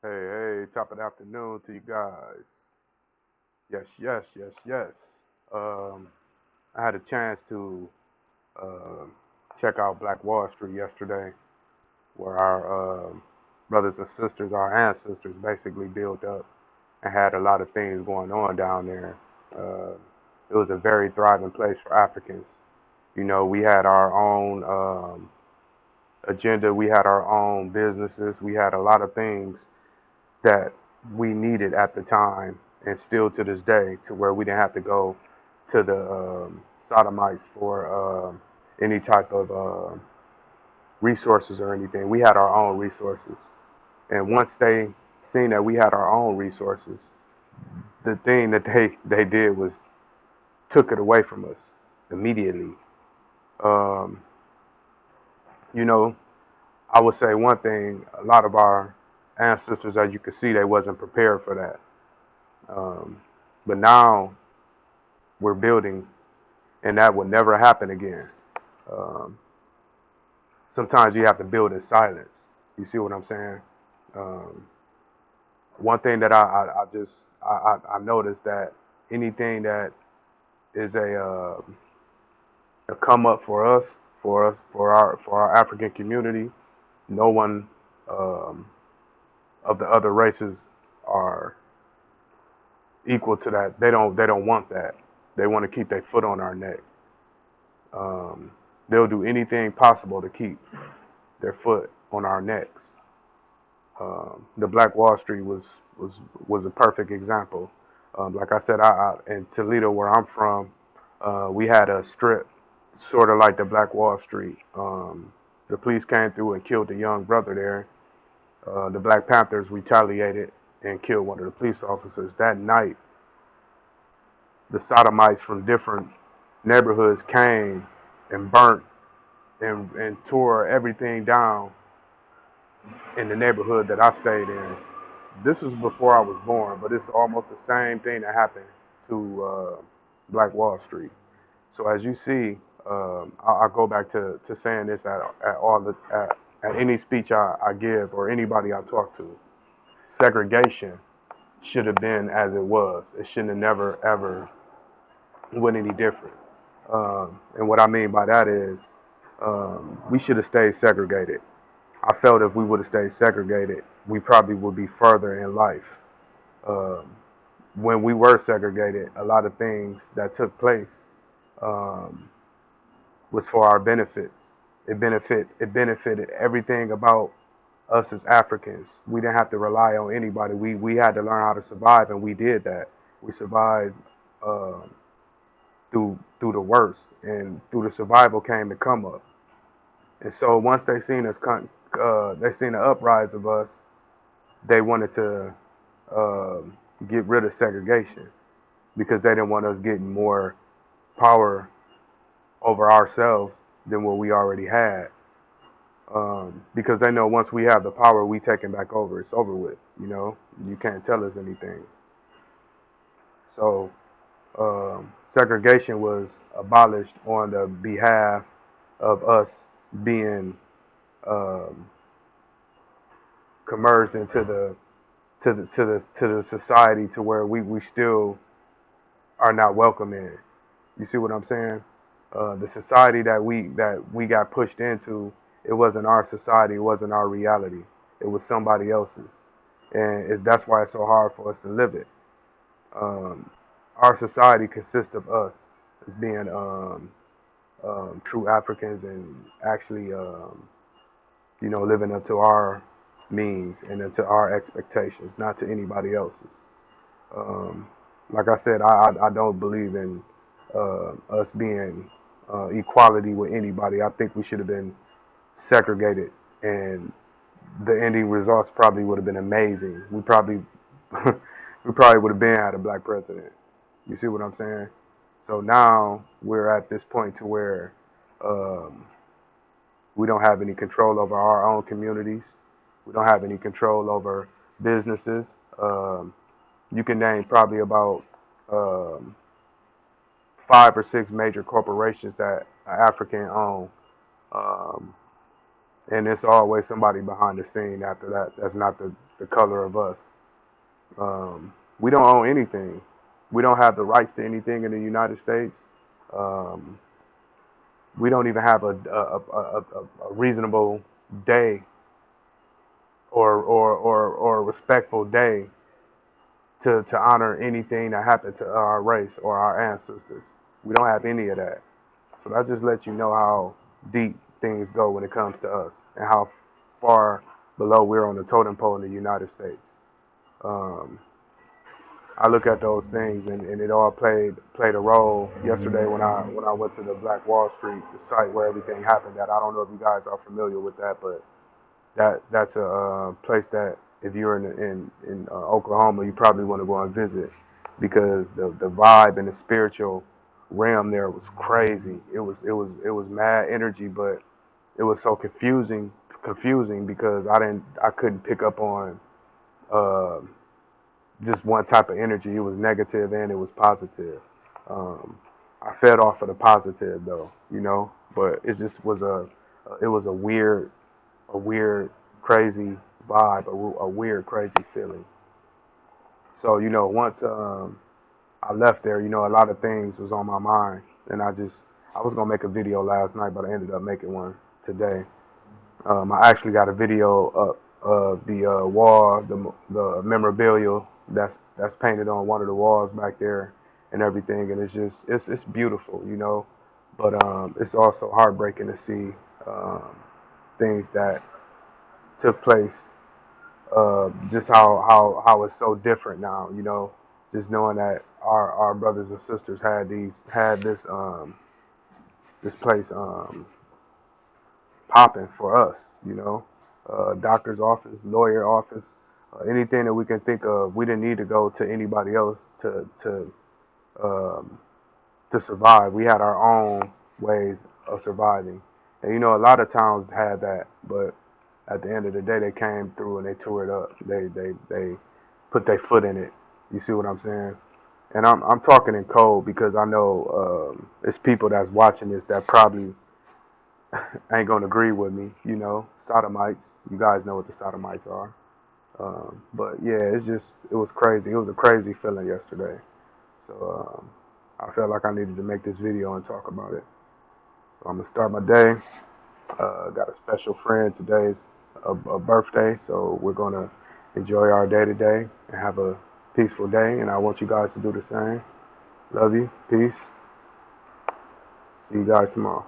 Hey, top of the afternoon to you guys. Yes. Um, I had a chance to uh, check out Black Wall Street yesterday, where our brothers and sisters, our ancestors, basically built up and had a lot of things going on down there. Uh, it was a very thriving place for Africans. You know, we had our own agenda, we had our own businesses, we had a lot of things that we needed at the time and still to this day to where we didn't have to go to the sodomites for any type of resources or anything. We had our own resources, and once they seen that we had our own resources, the thing that they did was took it away from us immediately. um, you know, I would say one thing: a lot of our ancestors, as you can see, they wasn't prepared for that. But now we're building, and that would never happen again. Um, Sometimes you have to build in silence. You see what I'm saying? Um, One thing that I just I noticed that anything that is a come up for our African community, no one um, of the other races are equal to that. They don't want that. They want to keep their foot on our neck. Um, they'll do anything possible to keep their foot on our necks. The Black Wall Street was was a perfect example. Like I said, in Toledo, where I'm from, we had a strip sort of like the Black Wall Street. The police came through and killed a young brother there. The Black Panthers retaliated and killed one of the police officers. That night, the sodomites from different neighborhoods came and burnt and tore everything down in the neighborhood that I stayed in. This was before I was born, but it's almost the same thing that happened to Black Wall Street. So as you see, I go back to saying this at any speech I give or anybody I talk to. Segregation should have been as it was. It shouldn't have never ever went any different. And what I mean by that is we should have stayed segregated. I felt if we would have stayed segregated, we probably would be further in life. Um, when we were segregated, a lot of things that took place um, was for our benefits. It benefited everything about us as Africans. We didn't have to rely on anybody. We had to learn how to survive, and we did that. We survived um through the worst, and through the survival came the come up. And so once they seen the uprise of us. They wanted to um get rid of segregation because they didn't want us getting more power over ourselves than what we already had. Because they know once we have the power, we taking back over. It's over with. You know, you can't tell us anything. So segregation was abolished on the behalf of us being um, commerged into the society to where we still are not welcome in. You see what I'm saying? The society that we got pushed into, it wasn't our society, it wasn't our reality. It was somebody else's, and that's why it's so hard for us to live it. Um, our society consists of us as being true Africans and actually, living up to our means and to our expectations, not to anybody else's. Um, like I said, I don't believe in us being equality with anybody. I think we should have been segregated, and the ending results probably would have been amazing. We probably we probably would have been had a black president. You see what I'm saying? So now we're at this point to where um, we don't have any control over our own communities. We don't have any control over businesses. Um, you can name probably about um, 5 or 6 major corporations that are African owned, um, and it's always somebody behind the scene after that. That's not the color of us. We don't own anything. We don't have the rights to anything in the United States. Um, we don't even have a reasonable day or a respectful day to honor anything that happened to our race or our ancestors. We don't have any of that. So that just lets you know how deep things go when it comes to us and how far below we're on the totem pole in the United States. Um, I look at those things and it all played a role yesterday when I went to the Black Wall Street, the site where everything happened. That I don't know if you guys are familiar with that, but that's a place that if you're in Oklahoma, you probably want to go and visit because the vibe and the spiritual realm there was crazy. It was mad energy, but it was so confusing because I couldn't pick up on uh, just one type of energy. It was negative and it was positive. Um, I fed off of the positive though, but it was a weird, crazy vibe, a weird, crazy feeling. So once I left there, a lot of things was on my mind, and I was gonna make a video last night, but I ended up making one today. I actually got a video up of the wall, the memorabilia that's painted on one of the walls back there, and everything, and it's beautiful, But it's also heartbreaking to see things that took place. Just how it's so different now, Just knowing that our brothers and sisters had this place popping for us, doctor's office, lawyer office, anything that we can think of. We didn't need to go to anybody else um, to survive. We had our own ways of surviving, and a lot of towns had that, but at the end of the day, they came through and they tore it up. They put their foot in it. You see what I'm saying? And I'm talking in code because I know it's people that's watching this that probably ain't gonna agree with me. Sodomites. You guys know what the sodomites are. But yeah, it was crazy. It was a crazy feeling yesterday. So I felt like I needed to make this video and talk about it. So I'm gonna start my day. Got a special friend. Today's a birthday, so we're gonna enjoy our day today and have a peaceful day. And I want you guys to do the same. Love you. Peace. See you guys tomorrow.